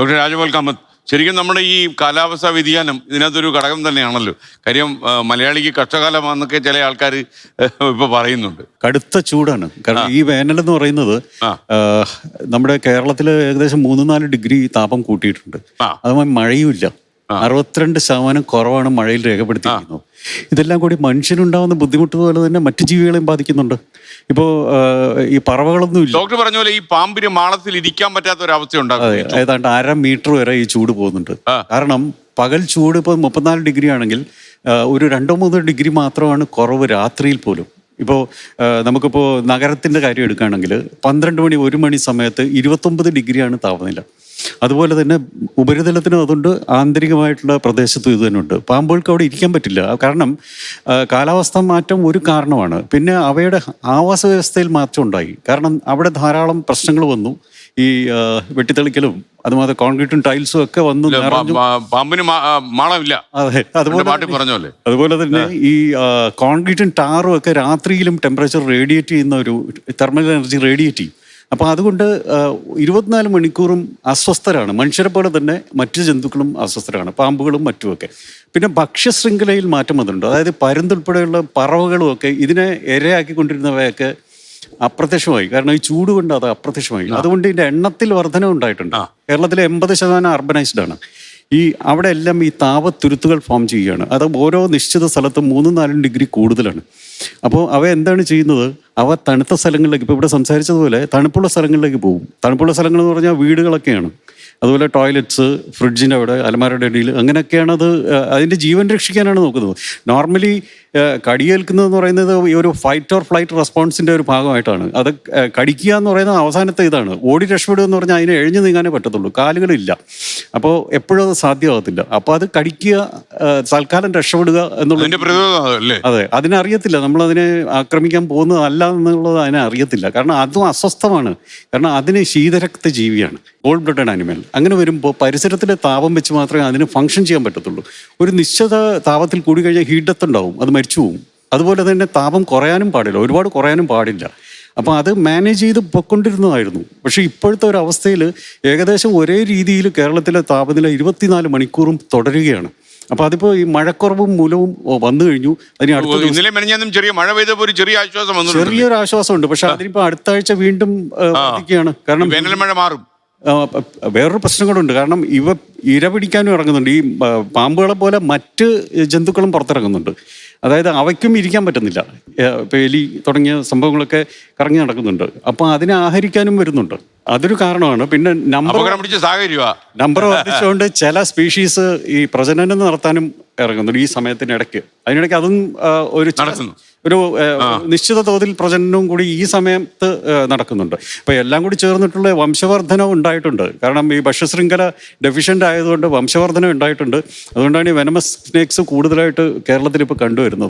Doctor Rajagopal Kamath, ശരിക്കും നമ്മുടെ ഈ കാലാവസ്ഥാ വ്യതിയാനം ഇതിനകത്തൊരു ഘടകം തന്നെയാണല്ലോ. കാര്യം മലയാളിക്ക് കഷ്ടകാലമാണെന്നൊക്കെ ചില ആൾക്കാർ ഇപ്പൊ പറയുന്നുണ്ട്. കടുത്ത ചൂടാണ്. കാരണം ഈ വേനൽ എന്ന് പറയുന്നത് നമ്മുടെ കേരളത്തിൽ ഏകദേശം 3-4 ഡിഗ്രി താപം കൂട്ടിയിട്ടുണ്ട്. അതുമായി മഴയുമില്ല. 62% കുറവാണ് മഴയിൽ രേഖപ്പെടുത്തിയിരിക്കുന്നത്. ഇതെല്ലാം കൂടി മനുഷ്യനുണ്ടാവുന്ന ബുദ്ധിമുട്ട് പോലെ തന്നെ മറ്റു ജീവികളെയും ബാധിക്കുന്നുണ്ട്. ഇപ്പോ ഈ പറവകളൊന്നും ഇല്ല. ഡോക്ടർ പറഞ്ഞ പോലെ ഈ പാമ്പിന് മാളത്തിൽ ഇരിക്കാൻ പറ്റാത്ത ഒരു അവസ്ഥ ഉണ്ടാകും. അതെ, ഏതാണ്ട് 1/2 മീറ്റർ വരെ ഈ ചൂട് പോകുന്നുണ്ട്. കാരണം പകൽ ചൂട് ഇപ്പോൾ 34 ഡിഗ്രി ആണെങ്കിൽ ഒരു 2-3 ഡിഗ്രി മാത്രമാണ് കുറവ് രാത്രിയിൽ പോലും. ഇപ്പോൾ നമുക്കിപ്പോൾ നഗരത്തിൻ്റെ കാര്യം എടുക്കുകയാണെങ്കിൽ 12 മണി 1 മണി സമയത്ത് 29 ഡിഗ്രിയാണ് താപനില. അതുപോലെ തന്നെ ഉപരിതലത്തിനും അതുകൊണ്ട് ആന്തരികമായിട്ടുള്ള പ്രദേശത്തും ഇത് തന്നെ ഉണ്ട്. പാമ്പുകൾക്ക് അവിടെ ഇരിക്കാൻ പറ്റില്ല. കാരണം കാലാവസ്ഥാ മാറ്റം ഒരു കാരണമാണ്. പിന്നെ അവയുടെ ആവാസ വ്യവസ്ഥയിൽ മാറ്റം ഉണ്ടായി. കാരണം അവിടെ ധാരാളം പ്രശ്നങ്ങൾ വന്നു. ഈ വെട്ടിത്തെളിക്കലും അതുമാതിരി കോൺക്രീറ്റും ടൈൽസും ഒക്കെ വന്നു. പാമ്പിന് മാളമില്ല. അതെ, അതുപോലെ തന്നെ ഈ കോൺക്രീറ്റും ടാറും ഒക്കെ രാത്രിയിലും ടെമ്പറേച്ചർ റേഡിയേറ്റ് ചെയ്യുന്ന ഒരു തെർമൽ എനർജി റേഡിയേറ്റ് ചെയ്യും. അപ്പോൾ അതുകൊണ്ട് 24 മണിക്കൂറും അസ്വസ്ഥരാണ്. മനുഷ്യരെ പോലെ തന്നെ മറ്റു ജന്തുക്കളും അസ്വസ്ഥരാണ്, പാമ്പുകളും മറ്റുമൊക്കെ. പിന്നെ ഭക്ഷ്യശൃംഖലയിൽ മാറ്റം വന്നിട്ടുണ്ട്. അതായത് പരുന്തുൾപ്പെടെയുള്ള പറവകളും ഒക്കെ ഇതിനെ ഇരയാക്കിക്കൊണ്ടിരുന്നവയൊക്കെ അപ്രത്യക്ഷമായി. കാരണം ഈ ചൂട് കൊണ്ട് അത് അപ്രത്യക്ഷമായി. അതുകൊണ്ട് ഇതിൻ്റെ എണ്ണത്തിൽ വർധന ഉണ്ടായിട്ടുണ്ട്. കേരളത്തിലെ 80% അർബനൈസ്ഡ് ആണ്. അവിടെ എല്ലാം ഈ താപത്തുരുത്തുകൾ ഫോം ചെയ്യുകയാണ്. അത് ഓരോ നിശ്ചിത സ്ഥലത്തും 3-4 ഡിഗ്രി കൂടുതലാണ്. അപ്പോൾ അവ എന്താണ് ചെയ്യുന്നത്? അവ തണുത്ത സ്ഥലങ്ങളിലേക്ക്, ഇപ്പോൾ ഇവിടെ സംസാരിച്ചതുപോലെ തണുപ്പുള്ള സ്ഥലങ്ങളിലേക്ക് പോകും. തണുപ്പുള്ള സ്ഥലങ്ങൾ എന്ന് പറഞ്ഞാൽ വീടുകളൊക്കെയാണ്. അതുപോലെ ടോയ്ലറ്റ്സ്, ഫ്രിഡ്ജിൻ്റെ അവിടെ, അലമാരയുടെ ഇടയിൽ, അങ്ങനെയൊക്കെയാണ്. അതിൻ്റെ ജീവൻ രക്ഷിക്കാനാണ് നോക്കുന്നത്. നോർമലി കടിയേൽക്കുന്നതെന്ന് പറയുന്നത് ഈ ഒരു ഫൈറ്റ് ഓർ ഫ്ലൈറ്റ് റെസ്പോൺസിൻ്റെ ഒരു ഭാഗമായിട്ടാണ്. അത് കടിക്കുക എന്ന് പറയുന്നത് അവസാനത്തെ ഇതാണ്. ഓടി രക്ഷപ്പെടുക എന്ന് പറഞ്ഞാൽ അതിനെ എഴിഞ്ഞു നീങ്ങാനേ പറ്റത്തുള്ളൂ, കാലുകളില്ല. അപ്പോൾ എപ്പോഴും അത് സാധ്യമാകത്തില്ല. അപ്പോൾ അത് കടിക്കുക, തൽക്കാലം രക്ഷപ്പെടുക എന്നുള്ളത്. അതെ, അതിനറിയത്തില്ല നമ്മളതിനെ ആക്രമിക്കാൻ പോകുന്നതല്ല എന്നുള്ളത് അതിനെ അറിയത്തില്ല. കാരണം അതും അസ്വസ്ഥമാണ്. കാരണം അതിന് ശീതരക്ത ജീവിയാണ്, കോൾഡ് ബ്ലഡഡ് ആനിമൽ. അങ്ങനെ വരുമ്പോൾ പരിസരത്തിലെ താപം വെച്ച് മാത്രമേ അതിന് ഫങ്ഷൻ ചെയ്യാൻ പറ്റത്തുള്ളൂ. ഒരു നിശ്ചിത താപത്തിൽ കൂടി കഴിഞ്ഞാൽ ഹീറ്റ് ഡെത്ത് ഉണ്ടാവും, അത് മരിച്ചു പോകും. അതുപോലെ തന്നെ താപം കുറയാനും പാടില്ല, ഒരുപാട് കുറയാനും പാടില്ല. അപ്പോൾ അത് മാനേജ് ചെയ്ത് പൊയ്ക്കൊണ്ടിരുന്നതായിരുന്നു. പക്ഷേ ഇപ്പോഴത്തെ ഒരു അവസ്ഥയിൽ ഏകദേശം ഒരേ രീതിയിൽ കേരളത്തിലെ താപനില 24 മണിക്കൂറും തുടരുകയാണ്. അപ്പോൾ അതിപ്പോൾ ഈ മഴക്കുറവും മൂലവും വന്നു കഴിഞ്ഞു. ചെറിയൊരു ആശ്വാസമുണ്ട്. പക്ഷെ അതിനിപ്പോൾ അടുത്ത ആഴ്ച വീണ്ടും ബാധിക്കുകയാണ്. കാരണം മഴ മാറും. വേറൊരു പ്രശ്നങ്ങളുണ്ട്. കാരണം ഇര പിടിക്കാനും ഇറങ്ങുന്നുണ്ട്. ഈ പാമ്പുകളെ പോലെ മറ്റ് ജന്തുക്കളും പുറത്തിറങ്ങുന്നുണ്ട്. അതായത് അവയ്ക്കും ഇരിക്കാൻ പറ്റുന്നില്ല. ഇപ്പോൾ എലി തുടങ്ങിയ സംഭവങ്ങളൊക്കെ കറങ്ങി നടക്കുന്നുണ്ട്. അപ്പോൾ അതിനെ ആഹരിക്കാനും വരുന്നുണ്ട്. അതൊരു കാരണമാണ്. പിന്നെ നമ്പർ വർദ്ധിച്ചുകൊണ്ട് ചില സ്പീഷീസ് ഈ പ്രജനനം നടത്താനും ഇറങ്ങുന്നുണ്ട് ഈ സമയത്തിനിടയ്ക്ക്. അതിനിടയ്ക്ക് അതും ഒരു നിശ്ചിത തോതിൽ പ്രജനനവും കൂടി ഈ സമയത്ത് നടക്കുന്നുണ്ട്. അപ്പോൾ എല്ലാം കൂടി ചേർന്നിട്ടുള്ള വംശവർദ്ധനവും ഉണ്ടായിട്ടുണ്ട്. കാരണം ഈ ഭക്ഷ്യശൃംഖല ഡെഫിഷ്യൻ്റ് ആയതുകൊണ്ട് വംശവർദ്ധനം ഉണ്ടായിട്ടുണ്ട്. അതുകൊണ്ടാണ് ഈ വെനമസ് സ്നേക്സ് കൂടുതലായിട്ട് കേരളത്തിൽ ഇപ്പോൾ കണ്ടുവരുന്നത്.